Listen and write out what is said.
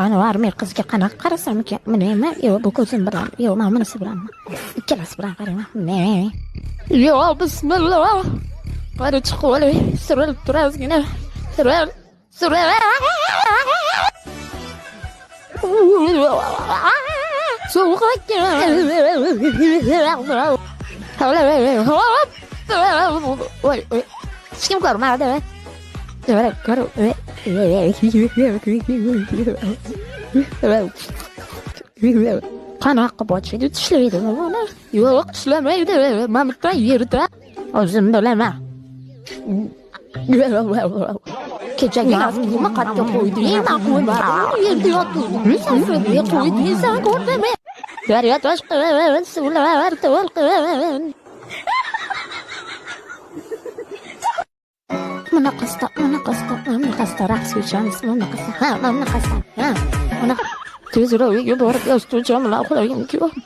anvarmir qizga qanaqa qarasam ekan? Nima? Yo, bu ko'zim bilan, yo, mana bunisi bilan. Ikkalasi bilan qarayman. Yo, bismillah. Qari chiqib olay, surilib turasgina. Suril. So'q ekan. Voy, hech kim ko'rmadi. Qanaqa bochida tishlaydi buni? Yo'q, tishlamaydi. Men bitta yerda o'zim bilaman. Kechagi nima qatga qo'ydi? Nima qo'ydi? Yerda yotdi. Safraga qo'ydi. Sen ko'rdingmi? Daryo toshqin, suvlar to'lqin. Bunaqasida raqs o'chamiz, bunaqasida. Tezroq uyga borib yostiq bilan uxlagim keldi.